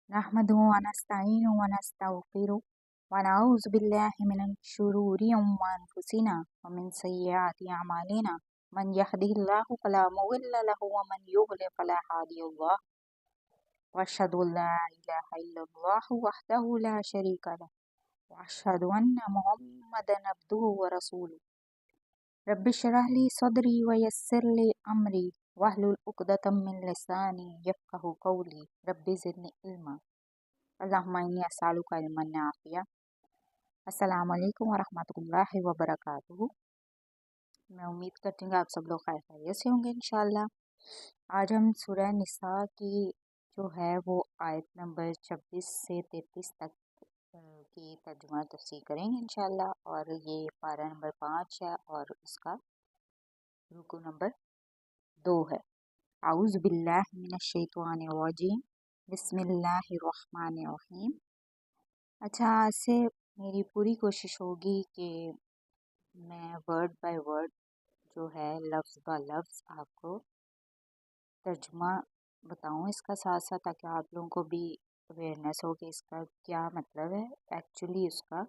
नहमदुहु व नस्तईनुहु व नस्तगफिरुह व नऊज़ु बिल्लाहि मिनश शुरूरि अनफुसिना व मिन सय्यिआति अमालिना मन यहदिहिल्लाहु फला मुदिल्ल लहु व मन युद्लिल फला हादिय लह व अशहदु अल्ला इलाहा इल्लल्लाहु वहदहु ला शरीका लह व अशहदु अन्ना मुहम्मदन अब्दुहु व रसूलुहु रब्बि इश्रह ली सदरी व यस्सिर ली अमरी वहलुल उक़दतम मिन लिसानी यफ़क़हू क़ौली रब्बि ज़िदनी इल्मा अल्लाहुम्मा इन्नी अस्अलुका इल्मन नाफ़िआ। अस्सलामु अलैकुम व रहमतुल्लाहि व बरकातुहू। मैं उम्मीद करती हूँ कि आप सब लोग खैर खैरियत से होंगे इंशाअल्लाह। आज हम सूरह निसा की जो है वो आयत नंबर 26 से 33 तक की तर्जुमा तफसीर करेंगे इंशाअल्लाह। और ये पारा नंबर 5 है और उसका रुकू नंबर 2 है। आऊज़ु बिल्लाहि मिनश शैतानिर रजीम बिस्मिल्लाहिर रहमानिर रहीम। अच्छा, आज से मेरी पूरी कोशिश होगी कि मैं वर्ड बाय वर्ड जो है लफ्ज़ ब लफ्ज़ आपको तर्जुमा बताऊं इसका साथ साथ, ताकि आप लोगों को भी अवेयरनेस हो कि इसका क्या मतलब है, एक्चुअली उसका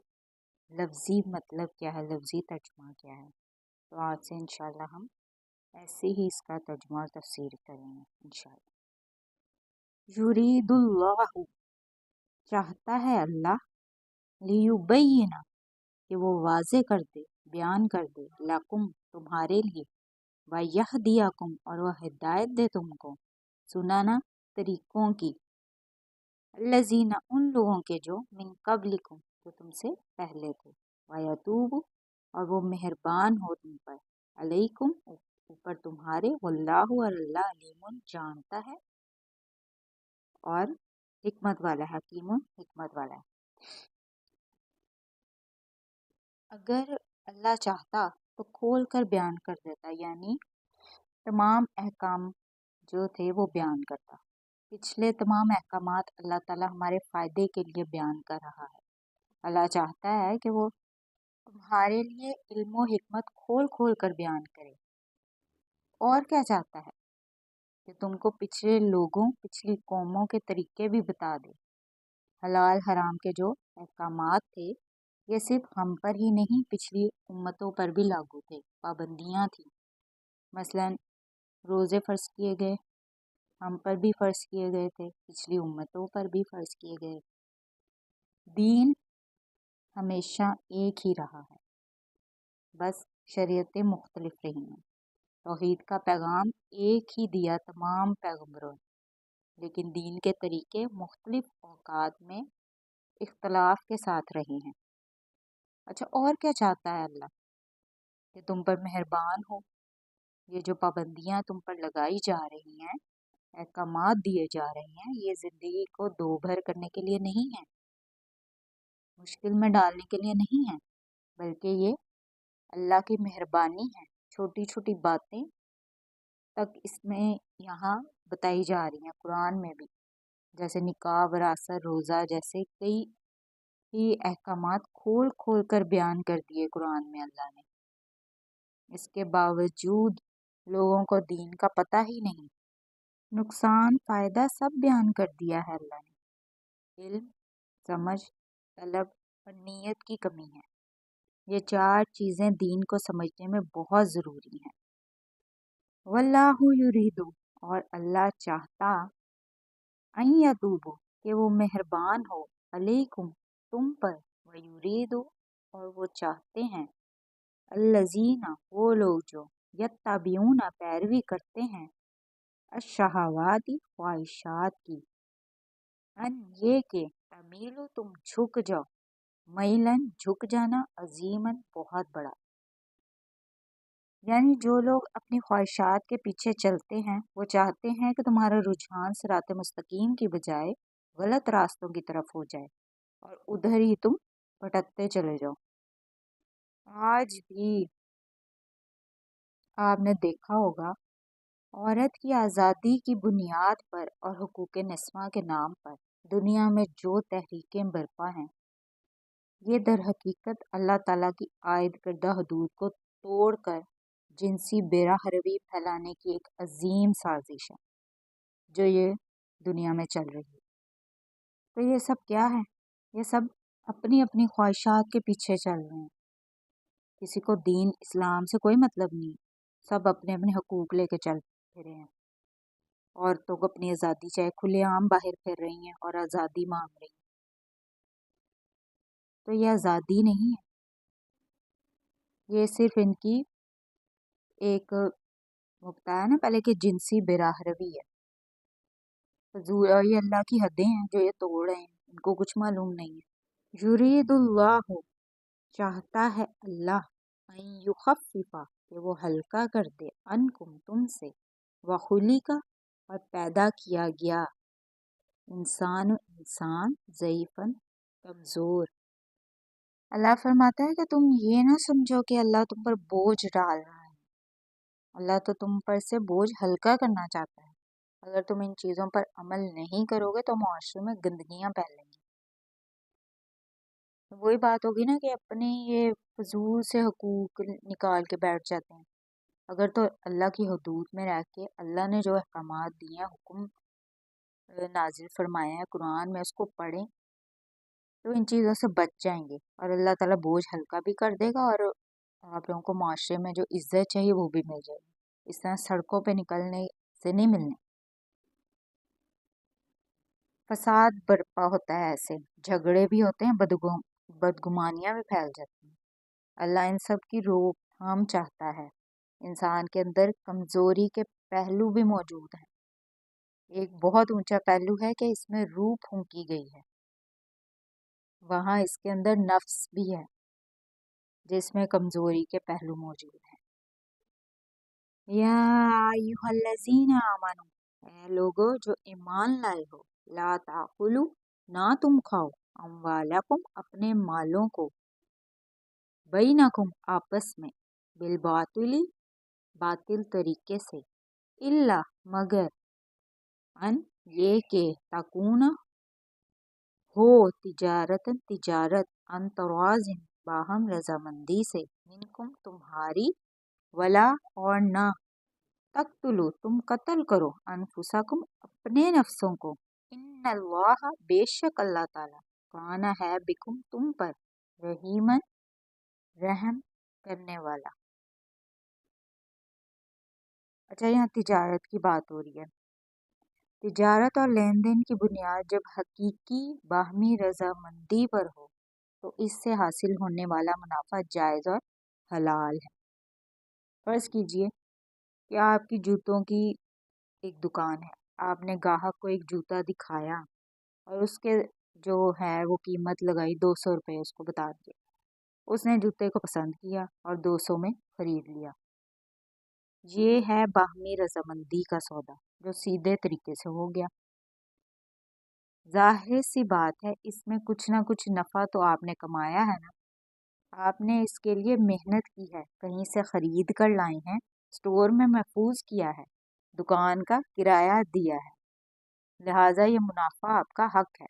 लफ्ज़ी मतलब क्या है, लफ्ज़ी तर्जुमा क्या है। तो आज से इंशाल्लाह हम ऐसे ही इसका तर्जुमा और तफसीर करेंगे इंशाल्लाह। युरीदुल्लाहु, चाहता है अल्लाह, लियुबय्यिना, कि वो वाज़े कर दे, बयान कर दे, लकुम, तुम्हारे लिए, व यहदियाकुम, और वह हिदायत दे तुमको, सुनाना, तरीक़ों की, अल्लज़ीना, उन लोगों के जो मिन क़ब्लिकुम, जो तुमसे पहले थे, व यतूब, और वो मेहरबान हो तुम पर, अलैकुम, ऊपर तुम्हारे, वल्लाहु, और अल्लाह, अलीमुन, जानता है और हिकमत वाला है, हकीमुन, हिकमत वाला है। अगर अल्लाह चाहता तो खोल कर बयान कर देता, यानी तमाम अहकाम जो थे वो बयान करता। पिछले तमाम अहकामात अल्लाह ताला हमारे फ़ायदे के लिए बयान कर रहा है। अल्लाह चाहता है कि वो तुम्हारे लिए इल्म व हिकमत खोल खोल कर बयान करे। और क्या चाहता है कि तुमको पिछले लोगों, पिछली कौमों के तरीके भी बता दे। हलाल हराम के जो अहकामात थे ये सिर्फ हम पर ही नहीं, पिछली उम्मतों पर भी लागू थे, पाबंदियाँ थी। मसलन रोज़े फ़र्ज़ किए गए, हम पर भी फ़र्ज़ किए गए थे, पिछली उम्मतों पर भी फ़र्ज़ किए गए। दीन हमेशा एक ही रहा है, बस शरीयतें मुख्तलिफ रही हैं। तौहीद का पैगाम एक ही दिया तमाम पैगम्बरों ने, लेकिन दीन के तरीके मुख्तलिफ औकात में इख्तलाफ के साथ रहे हैं। अच्छा, और क्या चाहता है अल्लाह? कि तुम पर मेहरबान हो। ये जो पाबंदियाँ तुम पर लगाई जा रही हैं, अहकामात दिए जा रहे हैं, ये ज़िंदगी को दो भर करने के लिए नहीं है, मुश्किल में डालने के लिए नहीं है, बल्कि ये अल्लाह की मेहरबानी है। छोटी छोटी बातें तक इसमें यहाँ बताई जा रही हैं कुरान में भी, जैसे निकाह, विरासत, रोज़ा जैसे कई ही अहकामात खोल खोल कर बयान कर दिए कुरान में अल्लाह ने। इसके बावजूद लोगों को दीन का पता ही नहीं। नुकसान फ़ायदा सब बयान कर दिया है अल्लाह ने। इल्म, समझ, तलब और नीयत की कमी है। ये चार चीज़ें दीन को समझने में बहुत ज़रूरी हैं। वल्लाहु युरीदु, और अल्लाह चाहता, अन यतूबु, कि वो मेहरबान हो, अलैकुम, तुम पर, व युरीदु, और वो चाहते हैं, अल्लज़ीना, वो लोग जो, यत्तबिऊना, पैरवी करते हैं, अश्शहवाती, ख्वाहिशात की, अन, ये के, तमीलु, तुम झुक जाओ, मैलन, झुक जाना, अजीमन, बहुत बड़ा। यानी जो लोग अपनी ख्वाहिशात के पीछे चलते हैं वो चाहते हैं कि तुम्हारा रुझान सिरात मुस्तकीम की बजाय गलत रास्तों की तरफ हो जाए और उधर ही तुम भटकते चले जाओ। आज भी आपने देखा होगा, औरत की आज़ादी की बुनियाद पर और हुकूक निस्वां के नाम पर दुनिया में जो तहरीकें बर्पा हैं, ये दर हकीकत अल्लाह ताला की आयद करदा हदूद को तोड़कर जिनसी बेराहरवी फैलाने की एक अजीम साजिश है जो ये दुनिया में चल रही है। تو یہ سب کیا ہے؟ یہ سب اپنی اپنی خواہشات کے پیچھے چل رہے ہیں. کسی کو دین اسلام سے کوئی مطلب نہیں. سب اپنے اپنے حقوق لے کے چل پھرے ہیں. عورتوں کو اپنی آزادی چاہے کھلے عام باہر پھر رہی ہیں اور آزادی مانگ رہی ہیں. تو یہ آزادی نہیں ہے، یہ صرف ان کی ایک وہ بتایا نا پہلے کہ جنسی براہ روی ہے. فضول، اور یہ اللہ کی حدیں ہیں جو یہ توڑ رہے ہیں، ان کو کچھ معلوم نہیں ہے. یرید اللہ، چاہتا ہے اللہ، ان یخفف، کہ وہ ہلکا کر دے، عنکم، تم سے، وخلق، اور پیدا کیا گیا انسان ضعیفاً، کمزور. اللہ فرماتا ہے کہ تم یہ نہ سمجھو کہ اللہ تم پر بوجھ ڈال رہا ہے. اللہ تو تم پر سے بوجھ ہلکا کرنا چاہتا ہے. اگر تم ان چیزوں پر عمل نہیں کرو گے تو معاشرے میں گندگیاں پھیلیں گی. وہی بات ہوگی نا کہ اپنے یہ فضول سے حقوق نکال کے بیٹھ جاتے ہیں. اگر تو اللہ کی حدود میں رہ کے اللہ نے جو احکامات دیے ہیں، حکم نازل فرمایا ہے قرآن میں، اس کو پڑھیں تو ان چیزوں سے بچ جائیں گے اور اللہ تعالیٰ بوجھ ہلکا بھی کر دے گا اور آپ لوگوں کو معاشرے میں جو عزت چاہیے وہ بھی مل جائے گی. اس طرح سڑکوں پہ نکلنے سے نہیں ملنے. فساد برپا ہوتا ہے، ایسے جھگڑے بھی ہوتے ہیں، بدگمانیاں بھی پھیل جاتی ہیں. اللہ ان سب کی روک تھام چاہتا ہے. انسان کے اندر کمزوری کے پہلو بھی موجود ہیں. ایک بہت اونچا پہلو ہے کہ اس میں روح پھونکی گئی ہے، وہاں اس کے اندر نفس بھی ہے جس میں کمزوری کے پہلو موجود ہیں. یا ایھا الذین آمنو، اے لوگو جو ایمان لائے ہو، لا تاکلوا، نہ تم کھاؤ، اموالکم، اپنے مالوں کو، بینکم، آپس میں، بالباطل، باطل طریقے سے، الا، مگر، ان، یہ کہ، تکون، ہو، تجارت، ان تراض، باہم رضامندی سے، منکم، تمہاری، ولا، اور نہ، تقتلوا، تم قتل کرو، انفسکم، اپنے نفسوں کو، ان اللہ، بے شک اللہ تعالیٰ، کان، ہے، بکم، تم پر، رحیمن، رحم کرنے والا. اچھا، یہاں تجارت کی بات ہو رہی ہے. تجارت اور لین دین کی بنیاد جب حقیقی باہمی رضامندی پر ہو تو اس سے حاصل ہونے والا منافع جائز اور حلال ہے. فرض کیجئے کہ آپ کی جوتوں کی ایک دکان ہے، آپ نے گاہک کو ایک جوتا دکھایا اور اس کے جو ہے وہ قیمت لگائی 200 روپے، اس کو بتا دیا. اس نے جوتے کو پسند کیا اور 200 میں خرید لیا. یہ ہے باہمی رضامندی کا سودا جو سیدھے طریقے سے ہو گیا. ظاہر سی بات ہے اس میں کچھ نہ کچھ نفع تو آپ نے کمایا ہے نا. آپ نے اس کے لیے محنت کی ہے، کہیں سے خرید کر لائے ہیں، اسٹور میں محفوظ کیا ہے، دکان کا کرایہ دیا ہے، لہٰذا یہ منافع آپ کا حق ہے.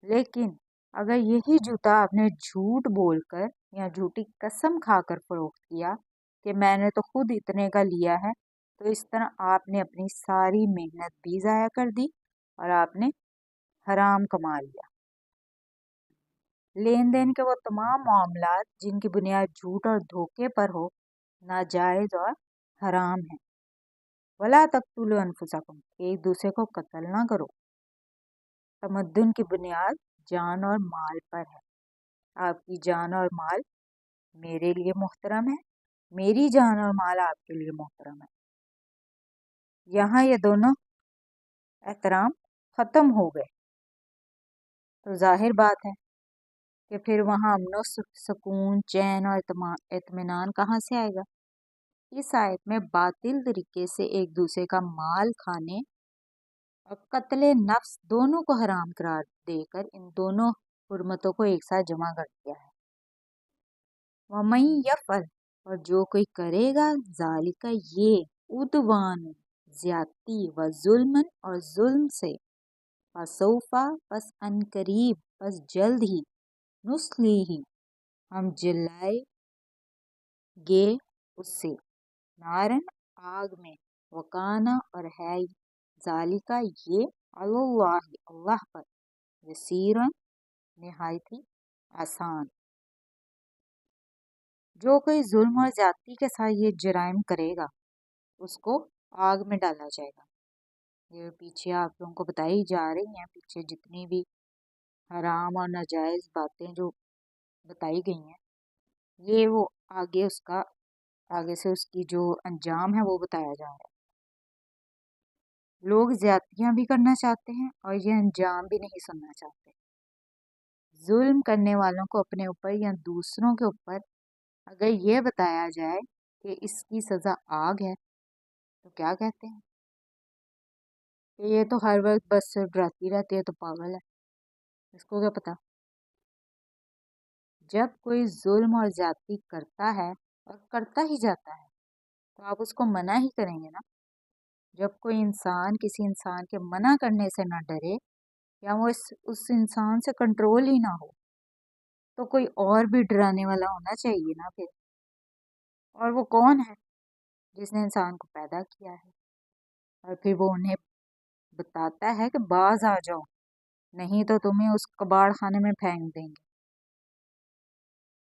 لیکن اگر یہی جوتا آپ نے جھوٹ بول کر یا جھوٹی قسم کھا کر فروخت کیا کہ میں نے تو خود اتنے کا لیا ہے، تو اس طرح آپ نے اپنی ساری محنت بھی ضائع کر دی اور آپ نے حرام کما لیا. لین دین کے وہ تمام معاملات جن کی بنیاد جھوٹ اور دھوکے پر ہو ناجائز اور حرام ہیں. ولا تقتلوا انفسکم، ایک دوسرے کو قتل نہ کرو. تمدن کی بنیاد جان اور مال پر ہے. آپ کی جان اور مال میرے لیے محترم ہے، میری جان اور مال آپ کے لیے محترم ہے. یہاں یہ دونوں احترام ختم ہو گئے تو ظاہر بات ہے کہ پھر وہاں امن و سکون، چین اور اطمینان کہاں سے آئے گا. اس آیت میں باطل طریقے سے ایک دوسرے کا مال کھانے اور قتل نفس دونوں کو حرام قرار دے کر ان دونوں حرمتوں کو ایک ساتھ جمع کر دیا ہے. وَمَن یفعل، اور جو کوئی کرے گا، ذالک، یہ، عدوان، زیادتی، و ظلم، اور ظلم سے، فسوفا، پس ان قریب، پس جلد ہی، نسلیہ، ہم جلائے گے اس سے، نارن، آگ میں، وکانا، اور ہے ذالکا، یہ، اللہ، اللہ پر، यसीरन नहायत ही आसान। जो कोई जुल्म और ज्यादती के साथ ये जराइम करेगा उसको आग में डाला जाएगा। ये पीछे आप लोगों को बताई जा रही हैं, पीछे जितनी भी हराम और नाजायज बातें जो बताई गई हैं, ये वो आगे से उसकी जो अंजाम है वो बताया जा रहा है। लोग ज्यादतियां भी करना चाहते हैं और ये अंजाम भी नहीं सुनना चाहते। जुल्म करने वालों को अपने ऊपर या दूसरों के ऊपर अगर ये बताया जाए कि इसकी सजा आग है तो क्या कहते हैं कि ये तो हर वक्त बस सिर्फ डराती रहती है, तो पागल है, इसको क्या पता। जब कोई जुल्म और ज्यादती करता है और करता ही जाता है तो आप उसको मना ही करेंगे ना। जब कोई इंसान किसी इंसान के मना करने से ना डरे या वो उस इंसान से कंट्रोल ही ना हो तो कोई और भी डराने वाला होना चाहिए ना फिर। और वो कौन है? जिसने इंसान को पैदा किया है और फिर वो उन्हें बताता है कि बाज आ जाओ, नहीं तो तुम्हें उस कबाड़ खाने में फेंक देंगे।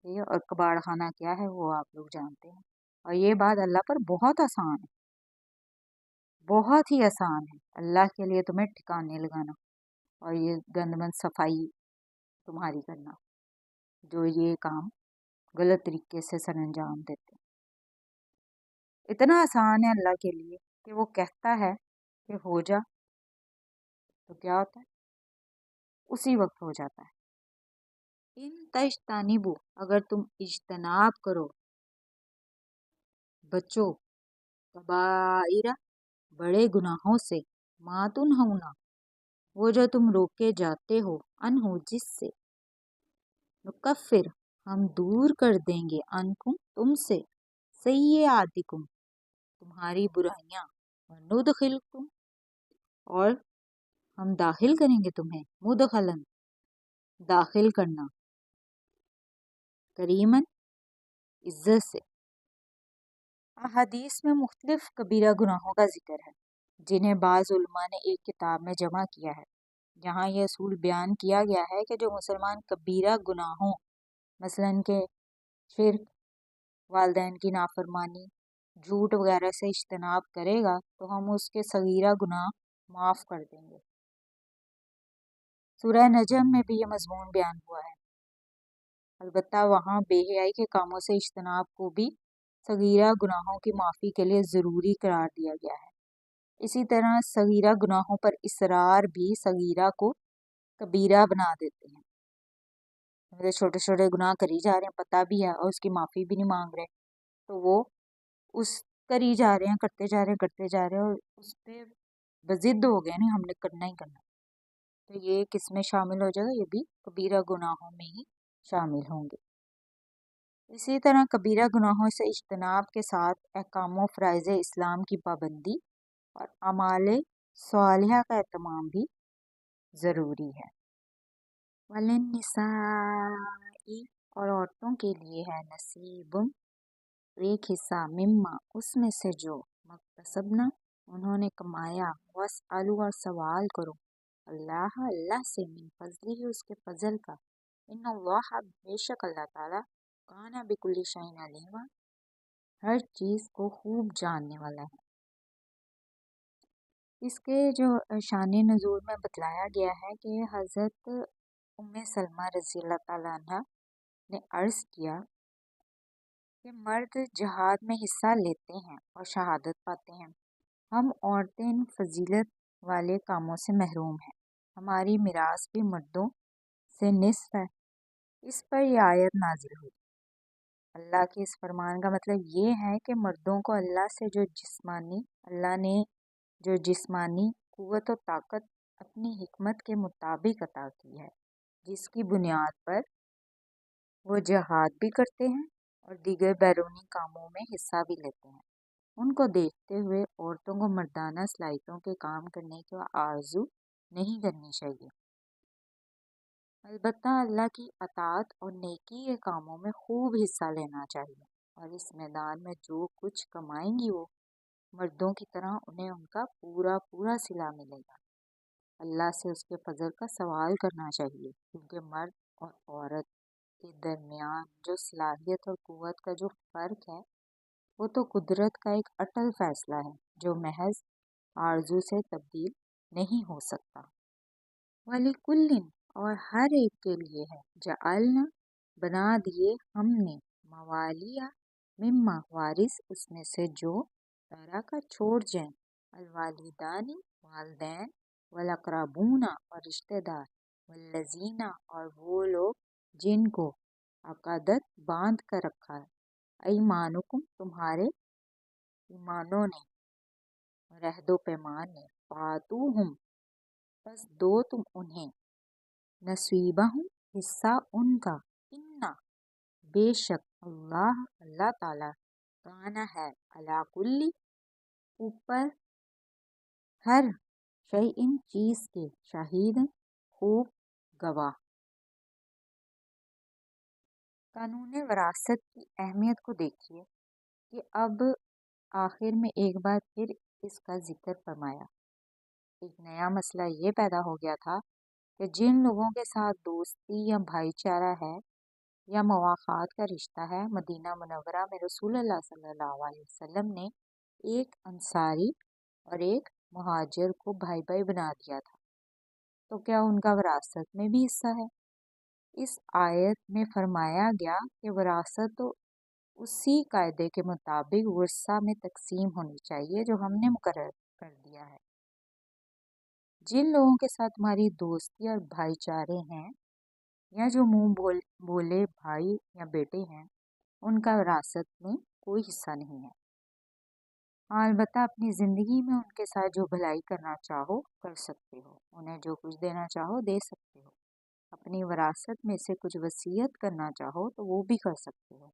ठीक है, और कबाड़ खाना क्या है वो आप लोग जानते हैं। और ये बात अल्लाह पर बहुत आसान है, बहुत ही आसान है अल्लाह के लिए तुम्हें ठिकाने लगाना और ये गंदमंद सफाई तुम्हारी करना, जो ये काम गलत तरीके से सर अंजाम देते हैं। इतना आसान है अल्लाह के लिए कि वो कहता है कि हो जा तो क्या होता है, उसी वक्त हो जाता है। इन तजतानिबू, अगर तुम इज्तनाब करो, बचो, कबाइरा, बड़े गुनाहों से, मातुन होना, वो जो तुम रोके जाते हो, अनहु जिससे, नुकफ्फिर, हम दूर कर देंगे, अनकुम तुमसे, सय्यातिकुम, तुम्हारी बुराइयां, और नुदखिलकुम, और हम दाखिल करेंगे तुम्हें, मुदखलन, दाखिल करना, करीमन, इज्जत से। अहादीस में मुख्तलिफ कबीरा गुनाहों का जिक्र है जिन्हें बाज़ उलमा ने एक किताब में जमा किया है। जहाँ यह असूल बयान किया गया है कि जो मुसलमान कबीरा गुनाहों मसलन के शिर्क, वालिदैन की नाफरमानी, झूठ वगैरह से इज्तनाब करेगा तो हम उसके सगीरा गुनाह माफ़ कर देंगे। सूरह नजम में भी यह मजमून बयान हुआ है। अलबत्ता वहाँ बेहयाई के कामों से इज्तनाब को भी सगीरा गुनाहों की माफ़ी के लिए ज़रूरी करार दिया गया है। इसी तरह सगीरा गुनाहों पर इसरार भी सगीरा को कबीरा बना देते हैं। मतलब छोटे छोटे गुनाह करी जा रहे हैं, पता भी है और उसकी माफ़ी भी नहीं मांग रहे, तो वो उस करी जा रहे हैं, करते जा रहे हैं और उस पर बजिद हो गए, नहीं हमने करना ही करना। तो ये किस में शामिल हो जाएगा? ये भी कबीरा गुनाहों में ही शामिल होंगे। इसी तरह कबीरा गुनाहों से इज्तनाब के साथ अहकाम फ़राइज़ इस्लाम की पाबंदी और अमाले सालिहा का एहतमाम भी ज़रूरी है। वलिन्निसाई, और औरतों के लिए है, नसीबुन, एक हिस्सा, मिम्मा, उसमें से जो, मक्तसबना, उन्होंने कमाया, वस्अलु, और सवाल करो, अल्लाह से, मिन फजलिही, उसके फजल का, इन्नल्लाह, बेशक अल्लाह ताला, काना बिकुल्ली शैइन अलीमा, हर चीज़ को खूब जानने वाला है। इसके जो शान नुज़ूल में बतलाया गया है कि हज़रत उम्मे सलमा रज़ी अल्लाह ताला अन्हा ने अर्ज़ किया कि मर्द जहाद में हिस्सा लेते हैं और शहादत पाते हैं, हम औरतें इन फजीलत वाले कामों से महरूम हैं, हमारी मिरास भी मर्दों से निस्फ है। इस पर यह आयत नाजिल हुई। अल्लाह के इस फरमान का मतलब ये है कि मर्दों को अल्लाह ने जो जिस्मानी कुव्वत और ताकत अपनी हिकमत के मुताबिक अता की है, जिसकी बुनियाद पर वो जहाद भी करते हैं और दीगर बैरूनी कामों में हिस्सा भी लेते हैं। उनको देखते हुए औरतों को मर्दाना सलाहियतों के काम करने की आरजू नहीं करनी चाहिए। अलबत्ता अल्लाह की अताअत और नेकी के कामों में खूब हिस्सा लेना चाहिए और इस मैदान में जो कुछ कमाएंगी वो मर्दों की तरह उन्हें उनका पूरा पूरा सिला मिलेगा। اللہ سے اس کے فضل کا سوال کرنا چاہیے، کیونکہ مرد اور عورت کے درمیان جو صلاحیت اور قوت کا جو فرق ہے وہ تو قدرت کا ایک اٹل فیصلہ ہے جو محض آرزو سے تبدیل نہیں ہو سکتا۔ وَلِكُلٍّ اور ہر ایک کے لیے ہے، جعلنا بنا دیے ہم نے، موالیہ مما وارث اس میں سے جو ترکہ چھوڑ جائیں، الوالدانی والدین، والاقربون اور رشتہ دار، والذین اور وہ لوگ جن کو عقدت باندھ کر رکھا ہے، ایمانکم تمہارے ایمانوں نے، عہد و پیمان نے، فاتوہم پس دو تم انہیں، نصیبہم حصہ ان کا، انا بے شک اللہ تعالی کانا ہے، علی کل اوپر ہر شیء چیز کے، شہید خوب گواہ۔ قانون وراثت کی اہمیت کو دیکھیے کہ اب آخر میں ایک بار پھر اس کا ذکر فرمایا۔ ایک نیا مسئلہ یہ پیدا ہو گیا تھا کہ جن لوگوں کے ساتھ دوستی یا بھائی چارہ ہے یا مواخات کا رشتہ ہے، مدینہ منورہ میں رسول اللہ صلی اللہ علیہ وسلم نے ایک انصاری اور ایک مہاجر کو بھائی بھائی بنا دیا تھا، تو کیا ان کا وراثت میں بھی حصہ ہے؟ اس آیت میں فرمایا گیا کہ وراثت تو اسی قاعدے کے مطابق ورثہ میں تقسیم ہونی چاہیے جو ہم نے مقرر کر دیا ہے۔ جن لوگوں کے ساتھ ہماری دوستی اور بھائی چارے ہیں یا جو منہ بولے بھائی یا بیٹے ہیں، ان کا وراثت میں کوئی حصہ نہیں ہے۔ ہاں، البتہ اپنی زندگی میں ان کے ساتھ جو بھلائی کرنا چاہو کر سکتے ہو، انہیں جو کچھ دینا چاہو دے سکتے ہو، اپنی وراثت میں سے کچھ وصیت کرنا چاہو تو وہ بھی کر سکتے ہو،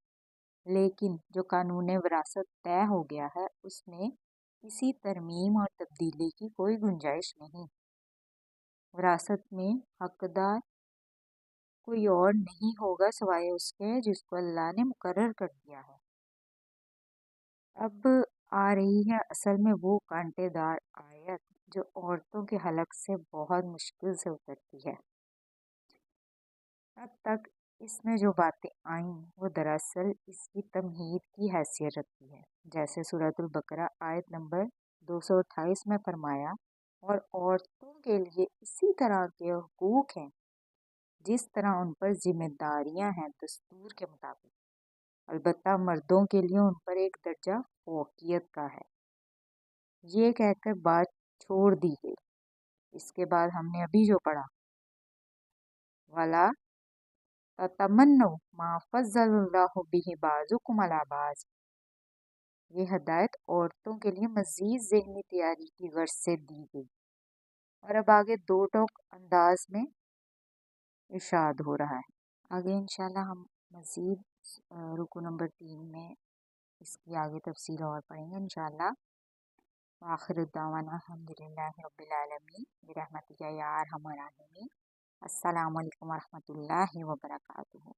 لیکن جو قانون وراثت طے ہو گیا ہے اس میں کسی ترمیم اور تبدیلی کی کوئی گنجائش نہیں۔ وراثت میں حقدار کوئی اور نہیں ہوگا سوائے اس کے جس کو اللہ نے مقرر کر دیا ہے۔ اب آ رہی ہے اصل میں وہ کانٹے دار آیت جو عورتوں کے حلق سے بہت مشکل سے اترتی ہے۔ اب تک اس میں جو باتیں آئیں وہ دراصل اس کی تمہید کی حیثیت رکھتی ہے، جیسے سورۃ البقرہ آیت نمبر 228 میں فرمایا، اور عورتوں کے لیے اسی طرح کے حقوق ہیں جس طرح ان پر ذمہ داریاں ہیں دستور کے مطابق، البتہ مردوں کے لیے ان پر ایک درجہ فوقیت کا ہے۔ یہ کہہ کر بات چھوڑ دی گئی۔ اس کے بعد ہم نے ابھی جو پڑھا، وَلَا تَتَمَنَّوْا مَا فَضَّلَ اللَّهُ بِهِ بَعْضَكُمْ عَلَىٰ بَعْضٍ، یہ ہدایت عورتوں کے لیے مزید ذہنی تیاری کی غرض سے دی گئی، اور اب آگے دو ٹوک انداز میں ارشاد ہو رہا ہے۔ آگے انشاءاللہ ہم مزید رکو نمبر 3 میں اس کی آگے تفصیل اور پڑھیں گے انشاءاللہ۔ وآخر دعوانا الحمدللہ رب العالمین برحمتک یا ارحم الراحمین۔ السلام علیکم ورحمۃ اللہ وبرکاتہ۔